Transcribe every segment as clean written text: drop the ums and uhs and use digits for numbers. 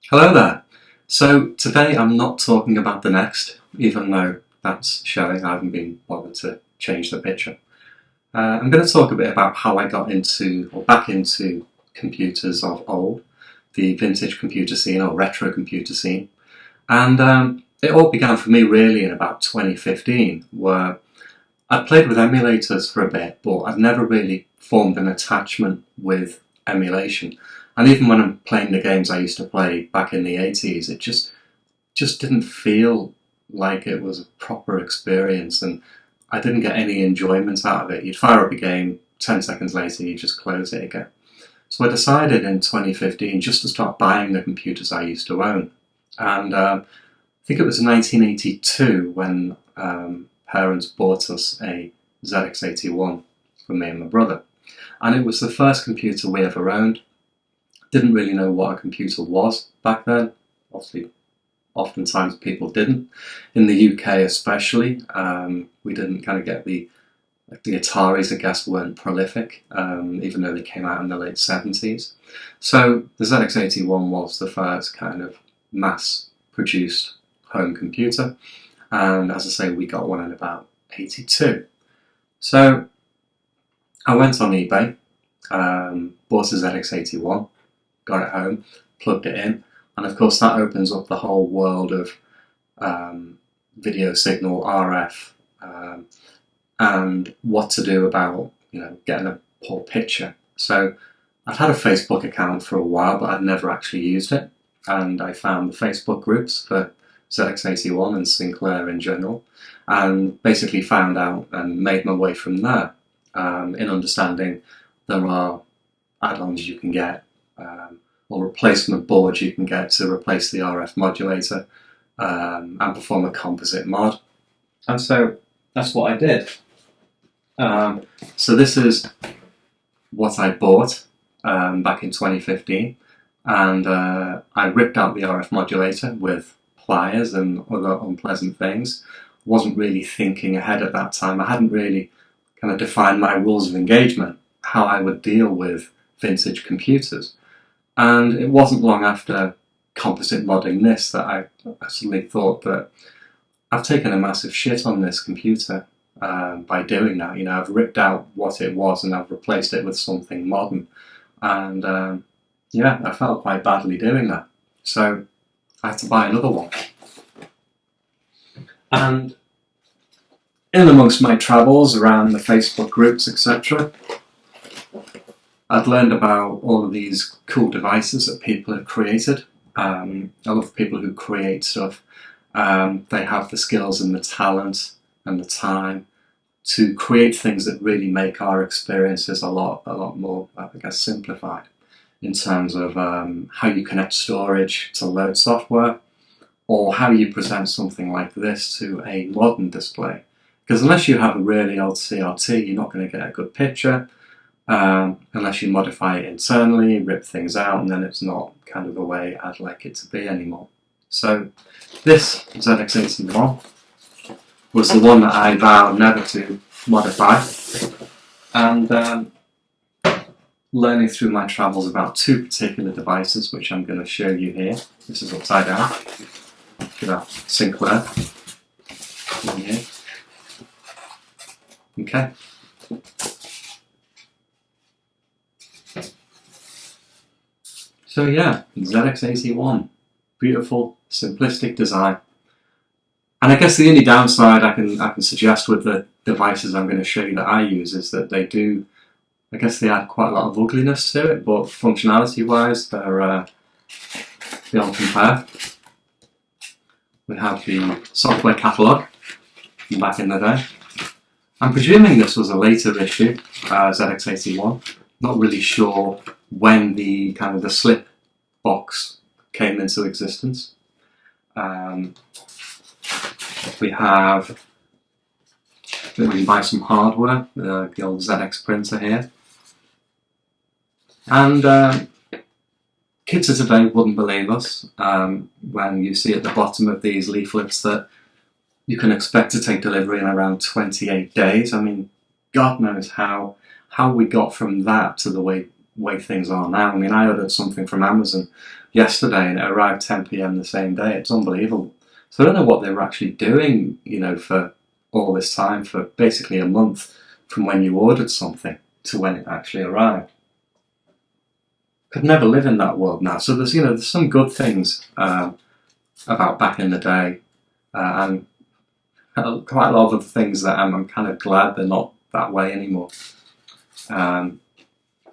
Hello there. So today I'm not talking about the Next, even though that's showing I haven't been bothered to change the picture. I'm going to talk a bit about how I got into, or back into, computers of old, the vintage computer scene or retro computer scene. And it all began for me really in about 2015, where I played with emulators for a bit, but I've never really formed an attachment with emulation. And even when I'm playing the games I used to play back in the 80s, it just didn't feel like it was a proper experience, and I didn't get any enjoyment out of it. You'd fire up a game, 10 seconds later you just close it again. So I decided in 2015 just to start buying the computers I used to own. And I think it was 1982 when parents bought us a ZX81 for me and my brother. And it was the first computer we ever owned. Didn't really know what a computer was back then. Obviously, oftentimes people didn't. In the UK especially, we didn't kind of get the Ataris, I guess, weren't prolific, even though they came out in the late 70s. So the ZX81 was the first kind of mass-produced home computer. And as I say, we got one in about 82. So I went on eBay, bought a ZX81, got it home, plugged it in, and of course that opens up the whole world of video signal, RF, and what to do about getting a poor picture. So I'd had a Facebook account for a while, but I'd never actually used it, and I found the Facebook groups for ZX81 and Sinclair in general, and basically found out and made my way from there in understanding there are add-ons you can get or replacement boards you can get to replace the RF modulator and perform a composite mod. And so that's what I did. So this is what I bought back in 2015, and I ripped out the RF modulator with pliers and other unpleasant things. Wasn't really thinking ahead at that time. I hadn't really kind of defined my rules of engagement, how I would deal with vintage computers. And it wasn't long after composite modding this that I suddenly thought that I've taken a massive shit on this computer by doing that. I've ripped out what it was and I've replaced it with something modern. And yeah, I felt quite badly doing that. So I had to buy another one. And in amongst my travels around the Facebook groups, etc., I'd learned about all of these cool devices that people have created. I love people who create stuff. They have the skills and the talent and the time to create things that really make our experiences a lot more, I guess, simplified in terms of how you connect storage to load software, or how you present something like this to a modern display. Because unless you have a really old CRT, you're not going to get a good picture. Unless you modify it internally, rip things out, and then it's not kind of the way I'd like it to be anymore. So this ZX81 was the one that I vowed never to modify, and learning through my travels about two particular devices, which I'm going to show you here. This is upside down. Look at that, Sinclair in here. Okay. So yeah, ZX81, beautiful, simplistic design. And I guess the only downside I can suggest with the devices I'm going to show you that I use is that they do, I guess they add quite a lot of ugliness to it, but functionality-wise, they're beyond compare. We have the software catalogue from back in the day. I'm presuming this was a later issue, ZX81. Not really sure when the kind of the slip box came into existence. We have, we can buy some hardware, the old ZX printer here. And kids of today wouldn't believe us when you see at the bottom of these leaflets that you can expect to take delivery in around 28 days. I mean, God knows how we got from that to the way things are now. I mean, I ordered something from Amazon yesterday and it arrived 10 p.m. the same day. It's unbelievable. So I don't know what they were actually doing, for all this time, for basically a month from when you ordered something to when it actually arrived. Could never live in that world now. So there's some good things about back in the day, and quite a lot of things that I'm kind of glad they're not that way anymore. So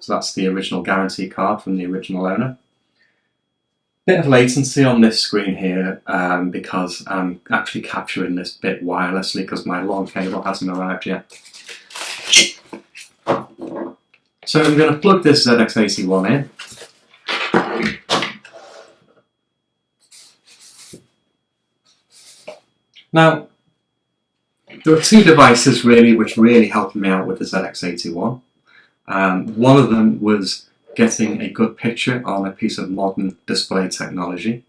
that's the original guarantee card from the original owner. Bit of latency on this screen here because I'm actually capturing this bit wirelessly because my long cable hasn't arrived yet. So I'm going to plug this ZX81 in. Now, there are two devices really which really helped me out with the ZX81. One of them was getting a good picture on a piece of modern display technology,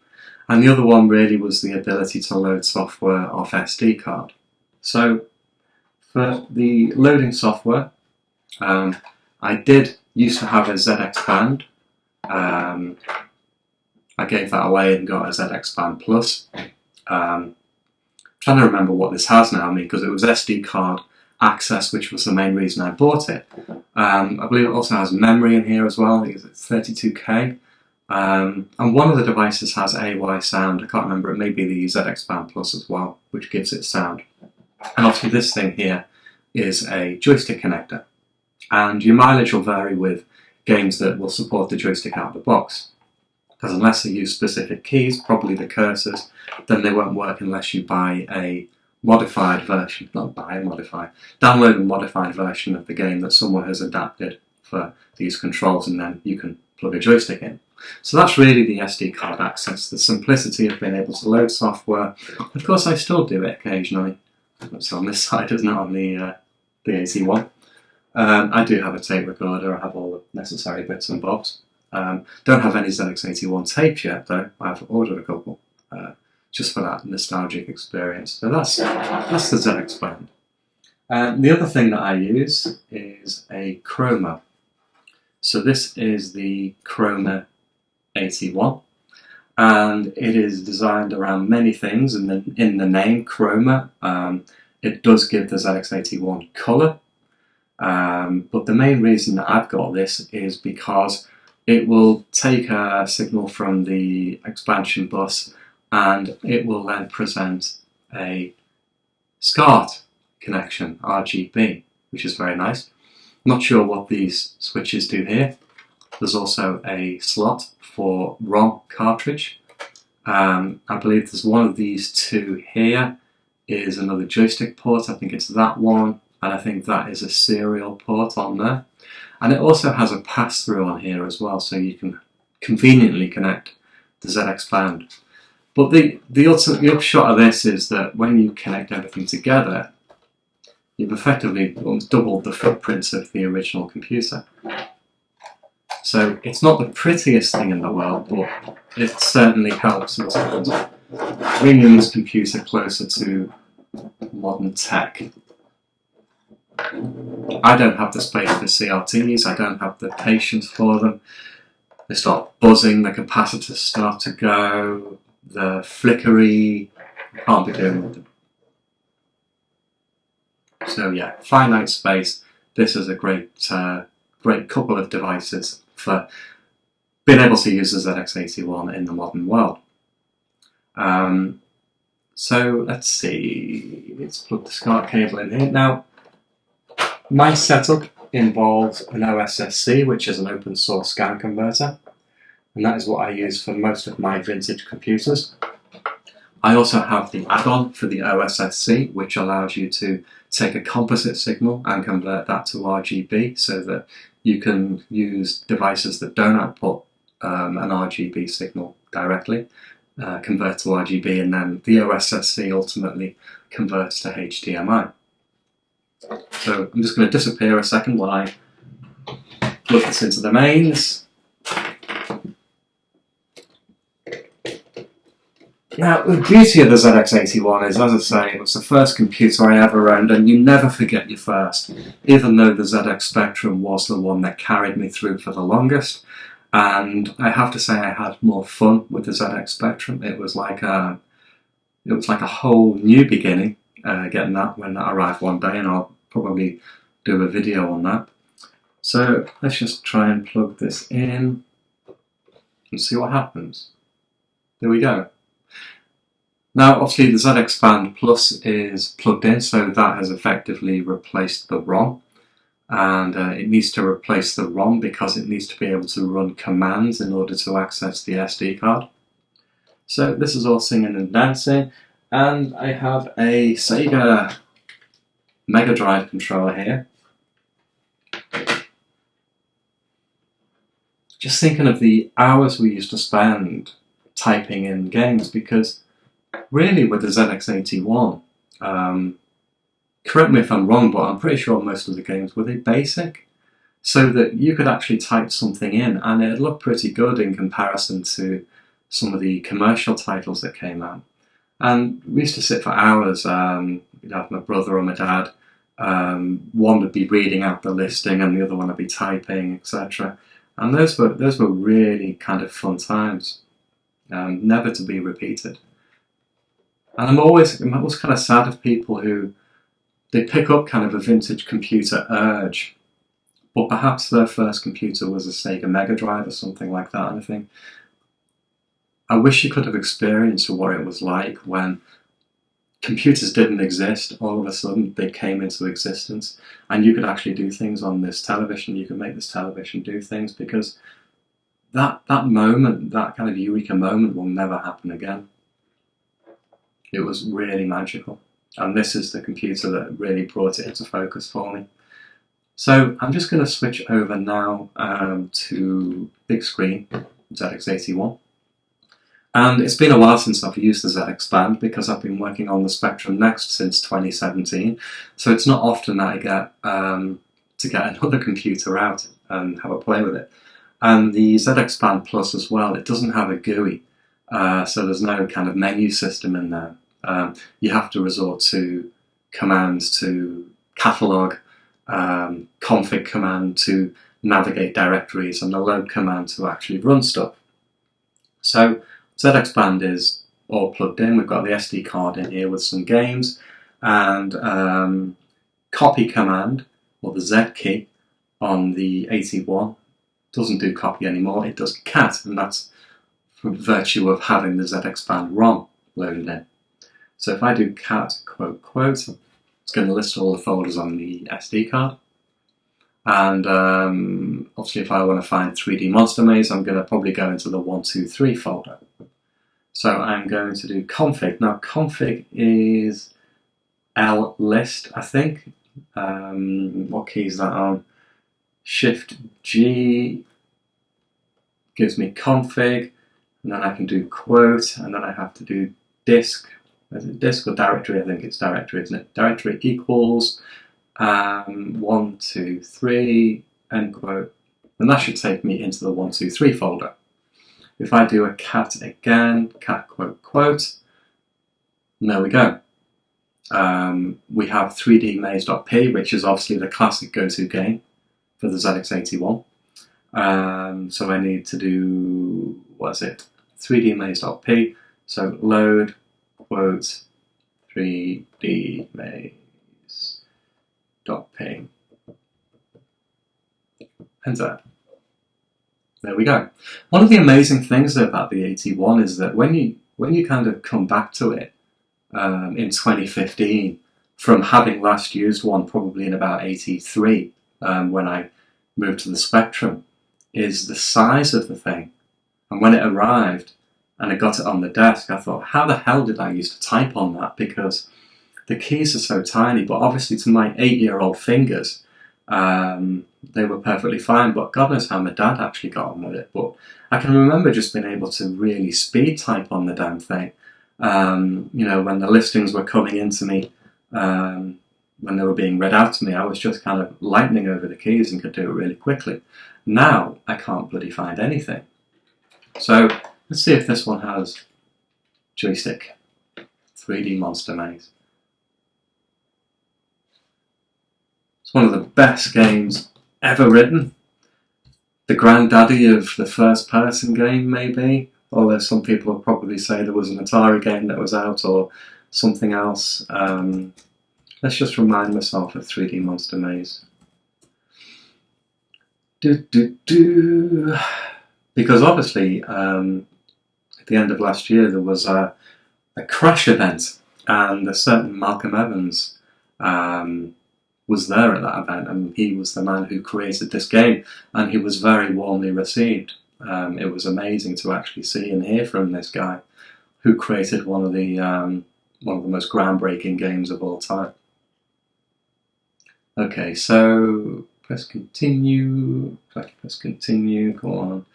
and the other one really was the ability to load software off SD card. So for the loading software, I did used to have a ZXpand. I gave that away and got a ZXpand Plus. Trying to remember what this has now, because it was SD card access, which was the main reason I bought it. I believe it also has memory in here as well. I think it's 32K. And one of the devices has AY sound. I can't remember, it may be the ZXpand Plus as well, which gives it sound. And obviously this thing here is a joystick connector. And your mileage will vary with games that will support the joystick out of the box. Because unless they use specific keys, probably the cursors, then they won't work unless you buy a modified version, download a modified version of the game that someone has adapted for these controls, and then you can plug a joystick in. So that's really the SD card access, the simplicity of being able to load software. Of course, I still do it occasionally. It's on this side, isn't it, on the AT1. I do have a tape recorder, I have all the necessary bits and bobs. Don't have any ZX81 tapes yet though. I've ordered a couple just for that nostalgic experience. So that's the ZXpand. The other thing that I use is a Chroma. So this is the Chroma 81, and it is designed around many things. And then in the name Chroma, it does give the ZX81 colour. But the main reason that I've got this is because it will take a signal from the expansion bus and it will then present a SCART connection, RGB, which is very nice. Not sure what these switches do here. There's also a slot for ROM cartridge. I believe there's one of these two here is another joystick port. I think it's that one, and I think that is a serial port on there. And it also has a pass-through on here as well, so you can conveniently connect the ZXpand. But the upshot of this is that when you connect everything together, you've effectively almost doubled the footprint of the original computer. So it's not the prettiest thing in the world, but it certainly helps in terms of bringing this computer closer to modern tech. I don't have the space for CRTs, I don't have the patience for them. They start buzzing, the capacitors start to go, the flickery, can't be doing with them. So yeah, finite space, this is a great couple of devices for being able to use the ZX81 in the modern world. So let's see, let's plug the SCART cable in here. Now, my setup involves an OSSC, which is an open source scan converter, and that is what I use for most of my vintage computers. I also have the add-on for the OSSC, which allows you to take a composite signal and convert that to RGB, so that you can use devices that don't output an RGB signal directly, convert to RGB, and then the OSSC ultimately converts to HDMI. So I'm just going to disappear a second while I plug this into the mains. Now, the beauty of the ZX81 is, as I say, it was the first computer I ever owned, and you never forget your first. Even though the ZX Spectrum was the one that carried me through for the longest, and I have to say I had more fun with the ZX Spectrum. It was like a whole new beginning getting that when that arrived one day, and I'll probably do a video on that. So let's just try and plug this in and see what happens. There we go. Now obviously the ZXpand Plus is plugged in, so that has effectively replaced the ROM, and it needs to replace the ROM because it needs to be able to run commands in order to access the SD card. So this is all singing and dancing, and I have a Sega Mega Drive controller here. Just thinking of the hours we used to spend typing in games, because really with the ZX81, correct me if I'm wrong, but I'm pretty sure most of the games were basic, so that you could actually type something in and it looked pretty good in comparison to some of the commercial titles that came out. And we used to sit for hours. We'd have my brother or my dad. One would be reading out the listing and the other one would be typing, etc. And those were really kind of fun times, never to be repeated. And I'm always kind of sad of people who they pick up kind of a vintage computer urge, but perhaps their first computer was a Sega Mega Drive or something like that. And I think I wish you could have experienced what it was like when computers didn't exist. All of a sudden they came into existence, and you could actually do things on this television. You could make this television do things, because that moment, that kind of eureka moment, will never happen again. It was really magical, and this is the computer that really brought it into focus for me. So I'm just going to switch over now to big screen ZX81. And it's been a while since I've used the ZXpand, because I've been working on the Spectrum Next since 2017. So it's not often that I get to get another computer out and have a play with it. And the ZXpand Plus as well, it doesn't have a GUI, so there's no kind of menu system in there. You have to resort to commands to catalog, config command to navigate directories, and the load command to actually run stuff. So ZXpand is all plugged in. We've got the SD card in here with some games, and copy command, or the Z key, on the 81 doesn't do copy anymore. It does cat, and that's for virtue of having the ZXpand ROM loaded in. So if I do cat quote quote, it's going to list all the folders on the SD card. And obviously if I want to find 3D Monster Maze, I'm going to probably go into the 123 folder. So I'm going to do config. Now config is L list, I think. What key is that on? Shift G gives me config, and then I can do quote, and then I have to do disk. Is it disk or directory? I think it's directory, isn't it? Directory equals 123 end quote, and that should take me into the 123 folder. If I do a cat again, cat quote quote, and there we go. We have 3dmaze.p, which is obviously the classic go-to game for the ZX81. So I need to do, what is it? 3dmaze.p. So load quote 3dmaze.p. Enter. There we go. One of the amazing things about the 81 is that when you kind of come back to it in 2015, from having last used one probably in about 83, when I moved to the Spectrum, is the size of the thing. And when it arrived and I got it on the desk, I thought, how the hell did I used to type on that? Because the keys are so tiny, but obviously to my 8-year-old fingers, they were perfectly fine, but God knows how my dad actually got on with it. But I can remember just being able to really speed type on the damn thing. You know, when the listings were coming into me, when they were being read out to me, I was just kind of lightning over the keys and could do it really quickly. Now I can't bloody find anything. So let's see if this one has joystick. 3D Monster Maze. It's one of the best games ever written. the granddaddy of the first-person game, maybe. Although some people will probably say there was an Atari game that was out or something else. Let's just remind myself of 3D Monster Maze. Because obviously, at the end of last year, there was a crash event, and a certain Malcolm Evans was there at that event, and he was the man who created this game, and he was very warmly received. It was amazing to actually see and hear from this guy who created one of the most groundbreaking games of all time. Okay, so press continue. Press continue. Come on.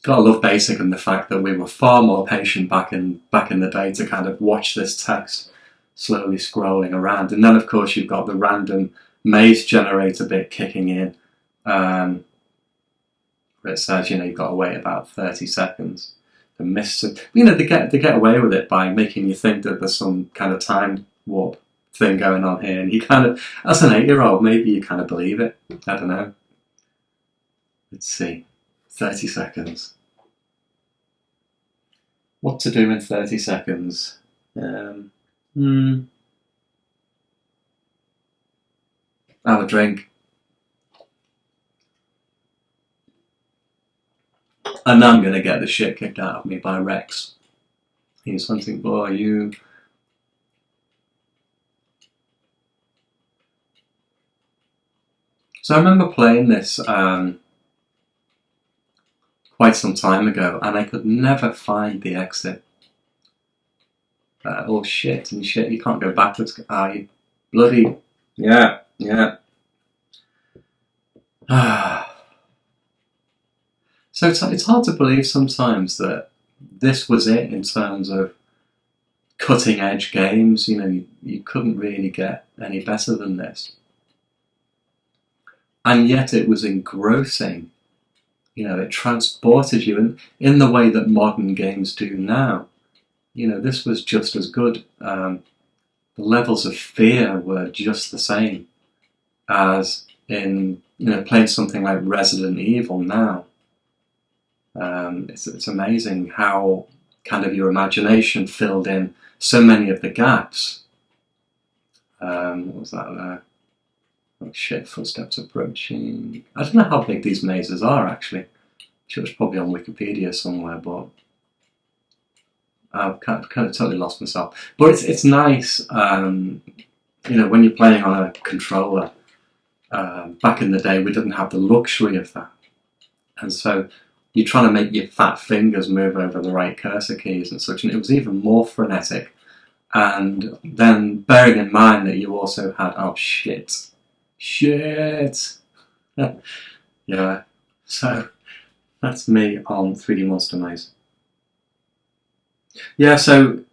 Gotta love BASIC and the fact that we were far more patient back in the day to kind of watch this text slowly scrolling around, and then of course you've got the random maze generator bit kicking in, where it says you've got to wait about 30 seconds. The mists, they get away with it by making you think that there's some kind of time warp thing going on here, and you kind of, as an 8-year-old, maybe you kind of believe it. I don't know. Let's see. 30 seconds. What to do in 30 seconds? Have a drink. And I'm going to get the shit kicked out of me by Rex. He's hunting for you. So I remember playing this quite some time ago, and I could never find the exit. Oh shit, and shit, you can't go backwards. You bloody... Yeah. So it's hard to believe sometimes that this was it in terms of cutting edge games. You couldn't really get any better than this. And yet it was engrossing. It transported you in the way that modern games do now. This was just as good. The levels of fear were just the same as in playing something like Resident Evil now. It's amazing how kind of your imagination filled in so many of the gaps. What was that there? Oh shit, footsteps approaching. I don't know how big these mazes are actually. Sure, it's probably on Wikipedia somewhere, but I've kind of totally lost myself. But it's nice, when you're playing on a controller. Back in the day, we didn't have the luxury of that, and so you're trying to make your fat fingers move over the right cursor keys and such, and it was even more frenetic. And then bearing in mind that you also had shit. Yeah, so that's me on 3D Monster Maze. Yeah, so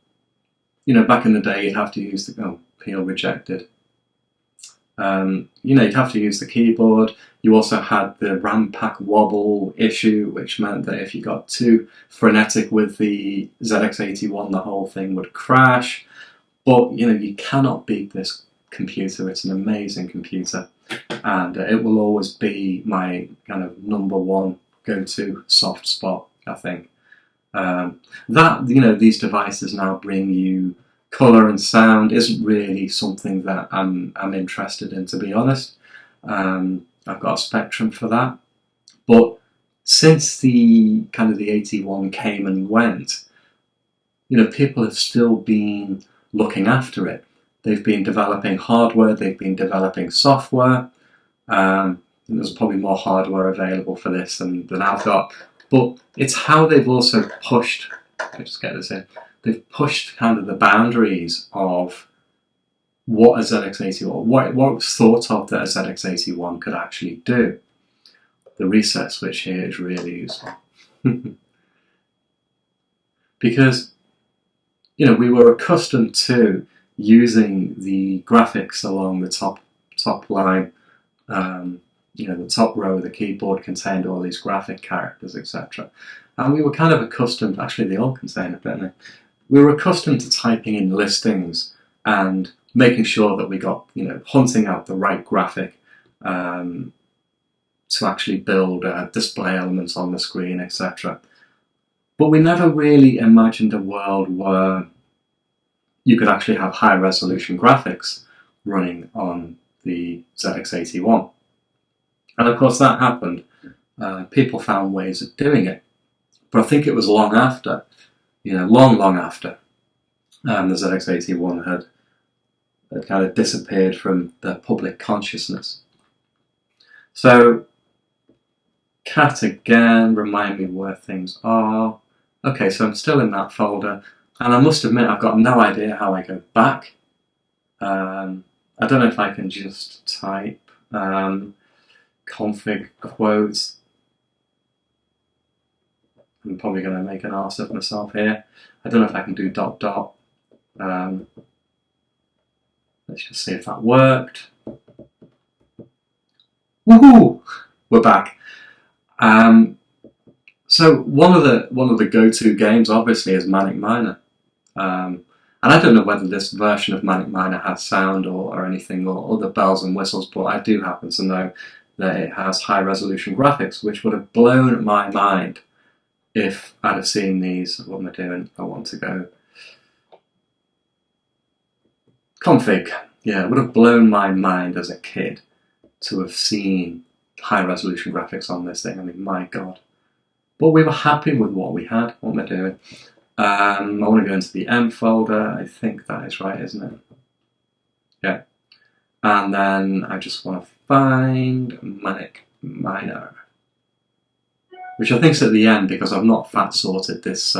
back in the day you'd have to use the appeal rejected. You'd have to use the keyboard. You also had the RAM pack wobble issue, which meant that if you got too frenetic with the ZX81, the whole thing would crash. But you cannot beat this computer. It's an amazing computer, and it will always be my kind of #1 go-to soft spot, I think. These devices now bring you colour and sound isn't really something that I'm interested in, to be honest. I've got a Spectrum for that, but since the 81 came and went, people have still been looking after it. They've been developing hardware, they've been developing software. There's probably more hardware available for this than I've got, but it's how they've also pushed, let's get this in, they've pushed kind of the boundaries of what a ZX81, what was thought of that a ZX81 could actually do. The reset switch here is really useful. Because, we were accustomed to using the graphics along the top line. The top row of the keyboard contained all these graphic characters, etc. And we were kind of accustomed, actually they all contain it, don't they? We were accustomed to typing in listings and making sure that we got, hunting out the right graphic to actually build display elements on the screen, etc. But we never really imagined a world where you could actually have high resolution graphics running on the ZX81. And of course that happened. People found ways of doing it. But I think it was long after, long after the ZX81 had kind of disappeared from the public consciousness. So, cat again, remind me where things are. Okay, so I'm still in that folder, and I must admit I've got no idea how I go back. I don't know if I can just type config quotes. I'm probably going to make an arse of myself here. I don't know if I can do ... Let's just see if that worked. Woohoo! We're back. So one of the go-to games, obviously, is Manic Miner, and I don't know whether this version of Manic Miner has sound or anything or other bells and whistles, but I do happen to know that it has high-resolution graphics, which would have blown my mind if I'd have seen these. What am I doing? I want to go config. Yeah, it would have blown my mind as a kid to have seen high-resolution graphics on this thing. I mean, my God. But we were happy with what we had. What am I doing? I want to go into the M folder. I think that is right, isn't it? Yeah. And then I just want to find Manic Miner, which I think is at the end because I've not fat sorted this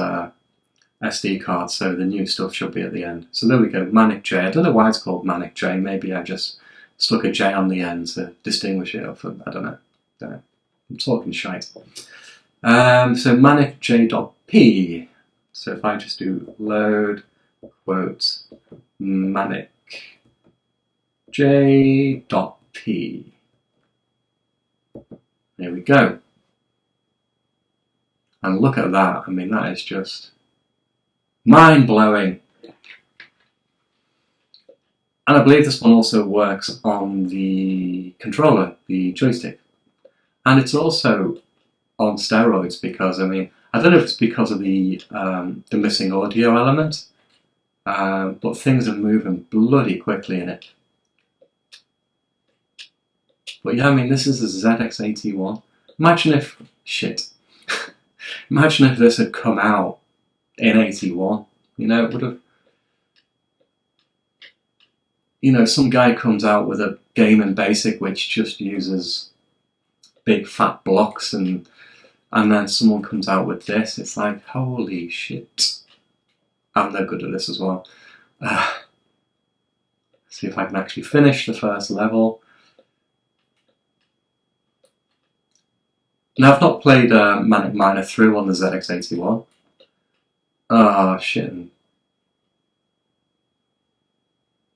SD card, so the new stuff should be at the end. So there we go, Manic J. I don't know why it's called Manic J. Maybe I just stuck a J on the end to distinguish it off. I don't know. I'm talking shite. So Manic J.P. So if I just do load quotes Manic J.P. There we go. And look at that. I mean, that is just mind-blowing. And I believe this one also works on the controller, the joystick. And it's also on steroids because, I mean, I don't know if it's because of the missing audio element, but things are moving bloody quickly in it. But yeah, I mean, this is a ZX81. Imagine if, imagine if this had come out in 81, it would have, some guy comes out with a game in BASIC which just uses big fat blocks and then someone comes out with this. It's like, holy shit. And they're good at this as well. See if I can actually finish the first level. Now, I've not played Manic Miner through on the ZX81. Oh, shit.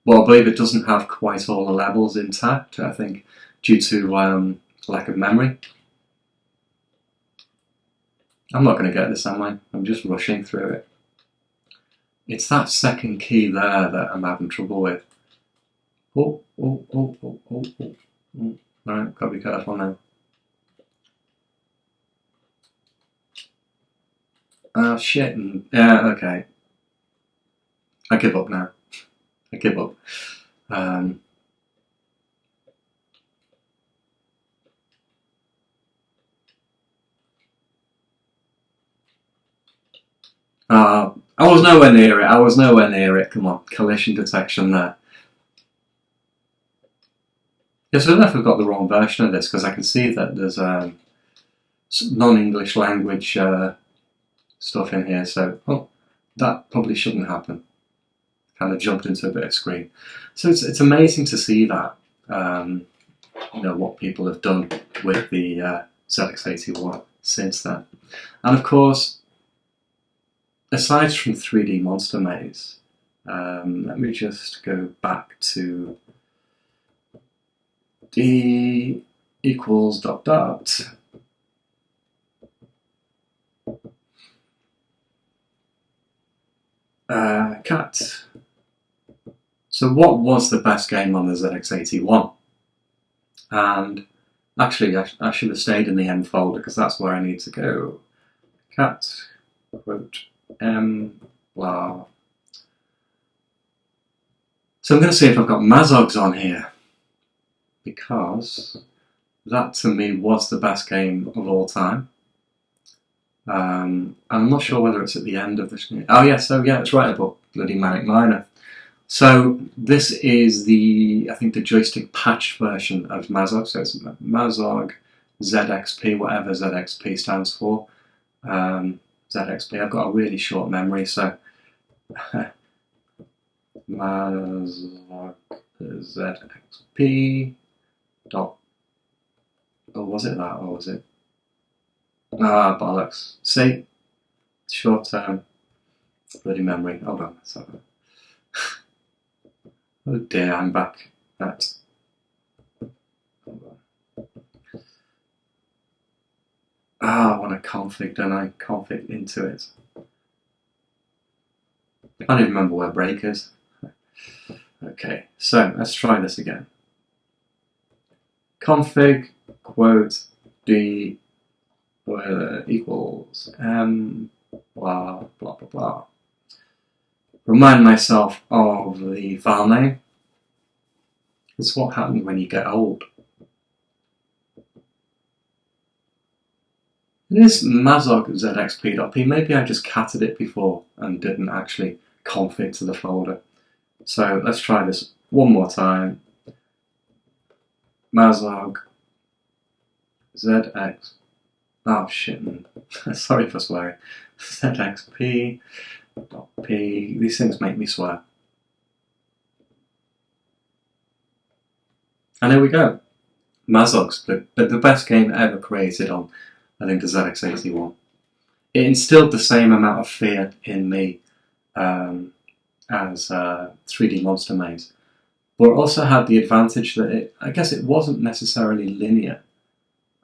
Well, I believe it doesn't have quite all the levels intact, I think, due to lack of memory. I'm not going to get this, am I? I'm just rushing through it. It's that second key there that I'm having trouble with. Oh. Alright, gotta be careful now. Oh, shit. Yeah, okay. I give up now. I give up. I was nowhere near it. Come on, collision detection there. Yes, I don't know if I've got the wrong version of this because I can see that there's non-English language stuff in here. So, that probably shouldn't happen. Kind of jumped into a bit of screen. So it's amazing to see that. What people have done with the ZX81 since then. And of course, aside from 3D Monster Maze, let me just go back to d equals ... cat. So what was the best game on the ZX81? And actually, I should have stayed in the M folder because that's where I need to go. Cat quote M blah. So I'm going to see if I've got Mazogs on here, because that to me was the best game of all time. I'm not sure whether it's at the end of this. Oh yeah, so yeah, it's right above bloody Manic Miner. So this is I think the joystick patch version of Mazog. So it's Mazog ZXP, whatever ZXP stands for. ZXP. I've got a really short memory, so Mazog ZXP dot. Oh, was it that, or was it? Ah, bollocks. See? Short term. Bloody memory. Hold on, let's have it. Oh dear, I'm back. Hold on. I want to config, don't I? Config into it. I can't even remember where break is. Okay, so let's try this again. Config quote D equals M blah blah blah blah. Remind myself of the file name. It's what happens when you get old. It is Mazog ZXP.p. Maybe I just catted it before and didn't actually config to the folder. So let's try this one more time. Mazog ZX. Oh shit, sorry for swearing. ZXP.p. These things make me swear. And here we go. Mazog's the best game ever created on, I think, the ZX81. It instilled the same amount of fear in me as 3D Monster Maze, but it also had the advantage that I guess it wasn't necessarily linear.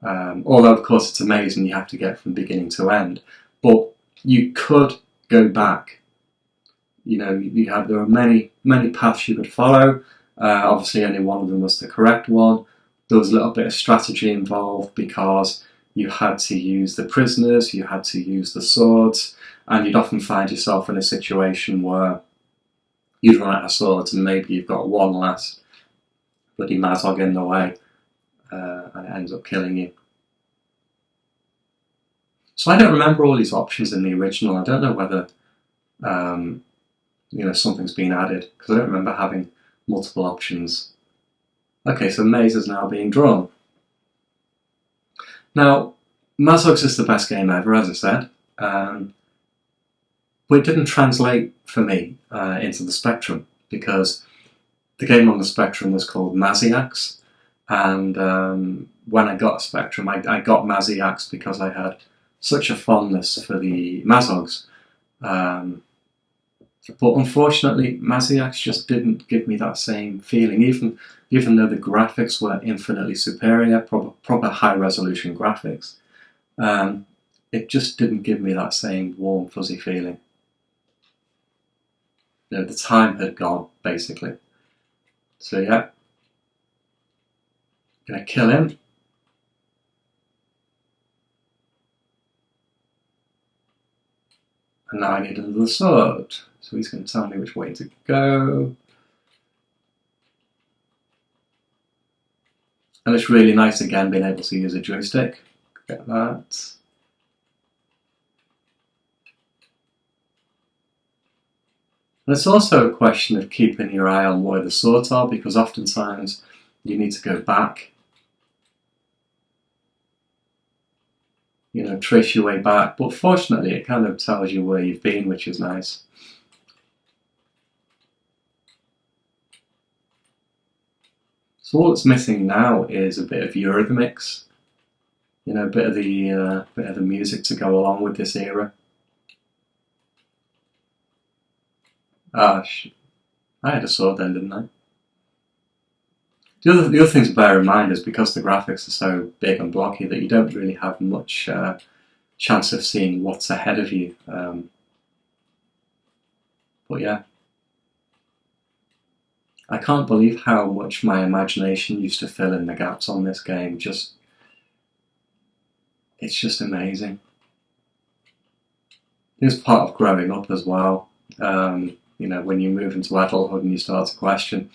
Although of course it's a maze and you have to get from beginning to end, but you could go back. You know, there were many paths you could follow. Obviously only one of them was the correct one. There was a little bit of strategy involved because you had to use the prisoners, you had to use the swords, and you'd often find yourself in a situation where you'd run out of swords and maybe you've got one last bloody Mazog in the way, and it ends up killing you. So I don't remember all these options in the original. I don't know whether something's been added, because I don't remember having multiple options. Okay, so maze is now being drawn. Now, Mazogs is the best game ever, as I said, but it didn't translate for me into the Spectrum, because the game on the Spectrum was called Maziax, and when I got a Spectrum, I got Maziax because I had such a fondness for the Mazogs. But unfortunately, Maziax just didn't give me that same feeling, even though the graphics were infinitely superior, proper high-resolution graphics. It just didn't give me that same warm, fuzzy feeling. You know, the time had gone, basically. So yeah, gonna kill him. And now I need another sword. So he's going to tell me which way to go. And it's really nice again being able to use a joystick. Get that. And it's also a question of keeping your eye on where the swords are, because oftentimes you need to go back. You know, trace your way back. But fortunately, it kind of tells you where you've been, which is nice. So all it's missing now is a bit of Eurythmics, you know, a bit of the music to go along with this era. I had a sword then, didn't I? The other thing to bear in mind is because the graphics are so big and blocky that you don't really have much chance of seeing what's ahead of you. But yeah. I can't believe how much my imagination used to fill in the gaps on this game. It's just amazing. It was part of growing up as well. You know, when you move into adulthood and you start to question,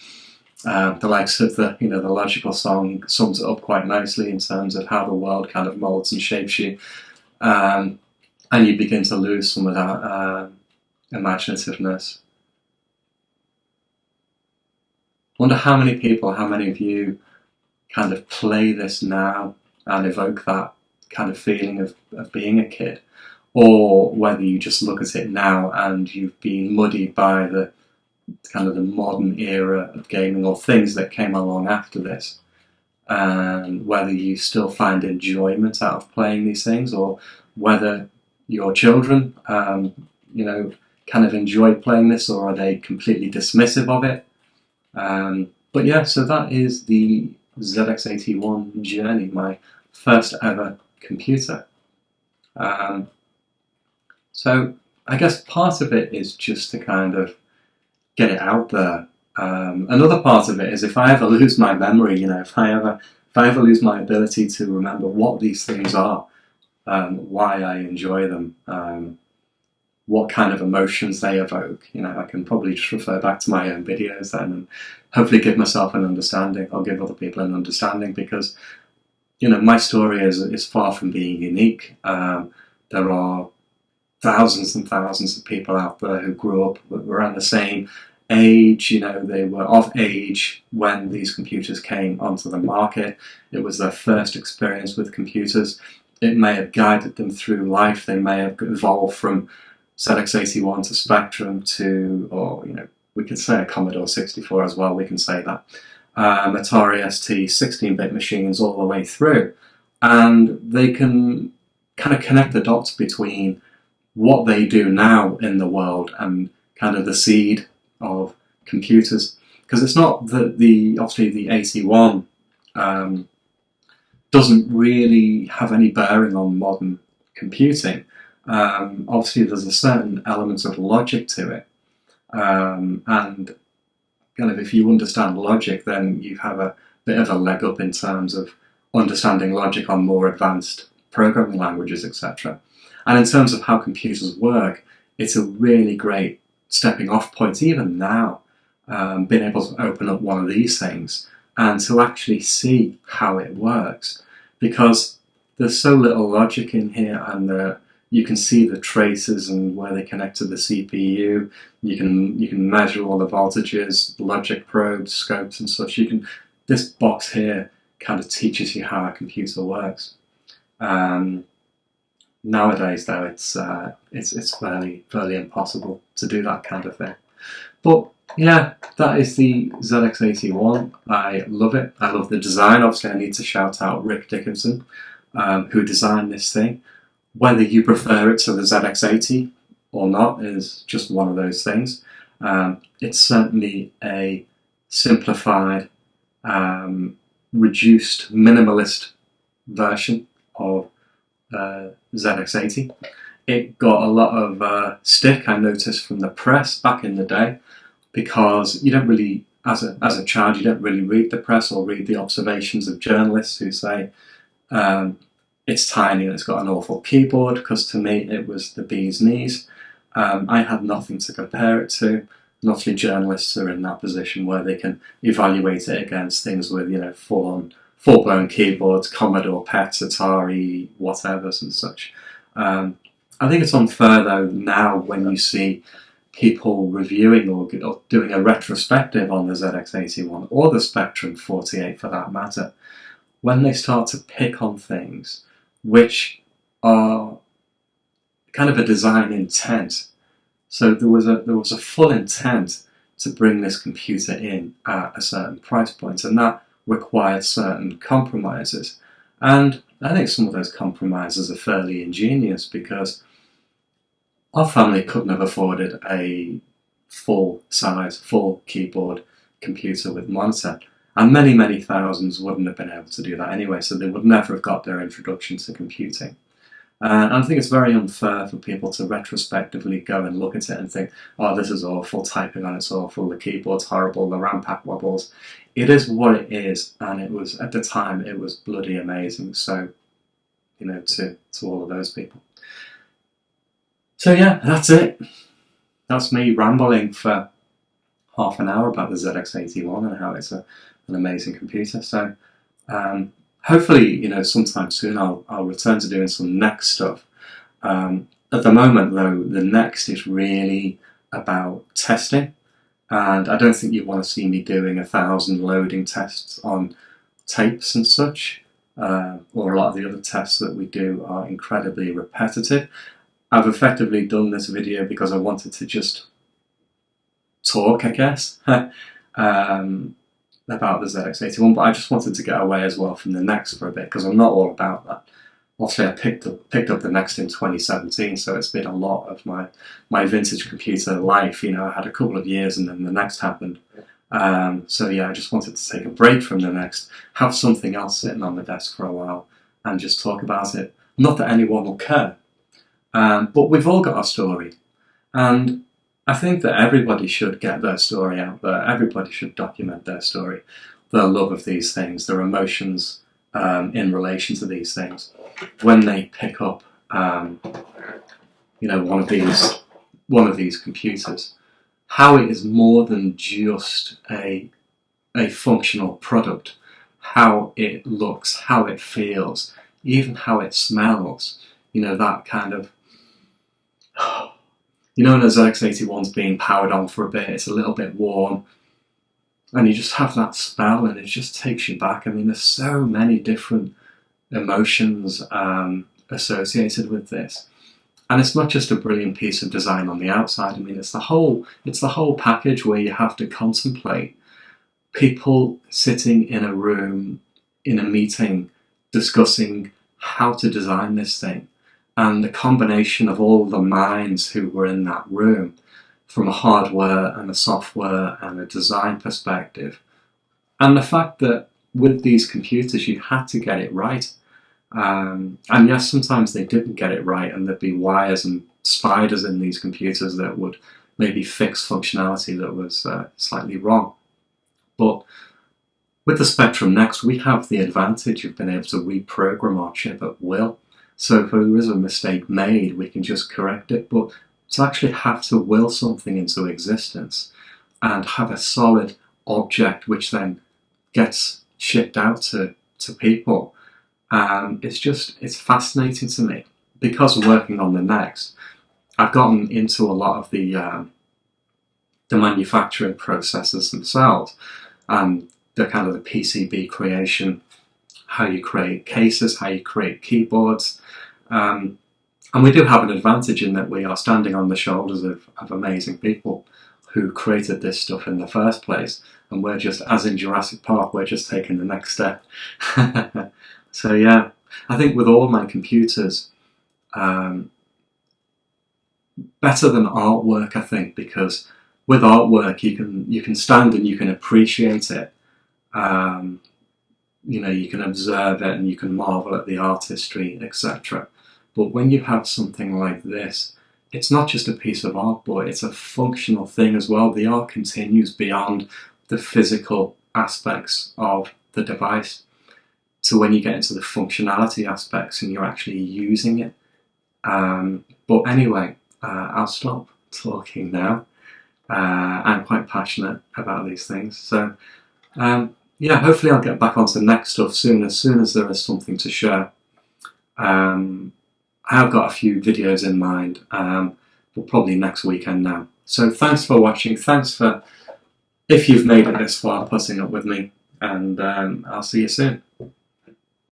the likes of the logical song sums it up quite nicely in terms of how the world kind of molds and shapes you, and you begin to lose some of that imaginativeness. Wonder how many people, how many of you kind of play this now and evoke that kind of feeling of being a kid, or whether you just look at it now and you've been muddied by the kind of the modern era of gaming or things that came along after this, and whether you still find enjoyment out of playing these things, or whether your children, you know, kind of enjoy playing this, or are they completely dismissive of it? But yeah, so that is the ZX81 journey, my first ever computer. So I guess part of it is just to kind of get it out there. Another part of it is if I ever lose my memory, you know, if I ever lose my ability to remember what these things are, why I enjoy them, what kind of emotions they evoke, you know, I can probably just refer back to my own videos then and hopefully give myself an understanding, or give other people an understanding, because, you know, my story is far from being unique. There are thousands and thousands of people out there who grew up around the same age, you know, they were of age when these computers came onto the market. It was their first experience with computers. It may have guided them through life. They may have evolved from ZX81 to Spectrum to, or, you know, we could say a Commodore 64 as well, we can say that. Atari ST 16-bit machines all the way through. And they can kind of connect the dots between what they do now in the world and kind of the seed of computers. Because it's not that obviously the 81 doesn't really have any bearing on modern computing. Obviously there's a certain element of logic to it. And kind of if you understand logic, then you have a bit of a leg up in terms of understanding logic on more advanced programming languages, etc. And in terms of how computers work, it's a really great stepping off point, even now, being able to open up one of these things and to actually see how it works, because there's so little logic in here, and you can see the traces and where they connect to the CPU. You can measure all the voltages, logic probes, scopes, and such. This box here kind of teaches you how a computer works. Nowadays, though, it's fairly impossible to do that kind of thing. But yeah, that is the ZX81. I love it. I love the design. Obviously, I need to shout out Rick Dickinson, who designed this thing. Whether you prefer it to the ZX80 or not is just one of those things. It's certainly a simplified, reduced, minimalist version of ZX80. It got a lot of stick, I noticed, from the press back in the day, because you don't really, as a child, you don't really read the press or read the observations of journalists who say it's tiny and it's got an awful keyboard, because to me it was the bee's knees. I had nothing to compare it to, and obviously journalists are in that position where they can evaluate it against things with, you know, full-blown keyboards, Commodore, PET, Atari, whatevers and such. I think it's unfair though now when you see people reviewing or doing a retrospective on the ZX81 or the Spectrum 48 for that matter, when they start to pick on things which are kind of a design intent. So there was a full intent to bring this computer in at a certain price point, and that required certain compromises. And I think some of those compromises are fairly ingenious, because our family couldn't have afforded a full-size, full keyboard computer with monitor. And many, many thousands wouldn't have been able to do that anyway, so they would never have got their introduction to computing. And I think it's very unfair for people to retrospectively go and look at it and think, oh, this is awful, typing on it's awful, the keyboard's horrible, the RAM pack wobbles. It is what it is, and it was, at the time, it was bloody amazing. So, you know, to all of those people. So yeah, that's it. That's me rambling for half an hour about the ZX81 and how it's an amazing computer. So hopefully, you know, sometime soon I'll return to doing some Next stuff. At the moment, though, the Next is really about testing, and I don't think you want to see me doing 1,000 loading tests on tapes and such, or a lot of the other tests that we do are incredibly repetitive. I've effectively done this video because I wanted to just talk, I guess, about the ZX81, but I just wanted to get away as well from the Next for a bit, because I'm not all about that. Obviously, I picked up the Next in 2017, so it's been a lot of my vintage computer life. You know, I had a couple of years and then the Next happened. So yeah, I just wanted to take a break from the Next, have something else sitting on the desk for a while, and just talk about it. Not that anyone will care, but we've all got our story, and I think that everybody should get their story out there. Everybody should document their story, their love of these things, their emotions in relation to these things. When they pick up, you know, one of these computers, how it is more than just a functional product. How it looks, how it feels, even how it smells. You know, that kind of. You know, when the ZX81's being powered on for a bit, it's a little bit warm, and you just have that spell, and it just takes you back. I mean, there's so many different emotions associated with this, and it's not just a brilliant piece of design on the outside. I mean, it's the whole package where you have to contemplate people sitting in a room in a meeting discussing how to design this thing. And the combination of all the minds who were in that room, from a hardware and a software and a design perspective, and the fact that with these computers you had to get it right. And yes, sometimes they didn't get it right, and there'd be wires and spiders in these computers that would maybe fix functionality that was slightly wrong. But with the Spectrum Next, we have the advantage of being able to reprogram our chip at will. So if there is a mistake made, we can just correct it. But to actually have to will something into existence and have a solid object which then gets shipped out to people, it's fascinating to me. Because of working on the Next, I've gotten into a lot of the manufacturing processes themselves, and the kind of the PCB creation, how you create cases, how you create keyboards. And we do have an advantage in that we are standing on the shoulders of amazing people who created this stuff in the first place, and we're just, as in Jurassic Park, we're just taking the next step. So yeah, I think with all my computers, better than artwork, I think, because with artwork you can stand and you can appreciate it. You know, you can observe it and you can marvel at the artistry, etc. But when you have something like this, it's not just a piece of art, but it's a functional thing as well. The art continues beyond the physical aspects of the device to when you get into the functionality aspects and you're actually using it. But anyway, I'll stop talking now. I'm quite passionate about these things. So yeah, hopefully I'll get back onto the Next stuff soon as there is something to share. I have got a few videos in mind, but probably next weekend now. So thanks for watching. Thanks for, if you've made it this far, putting up with me, and I'll see you soon.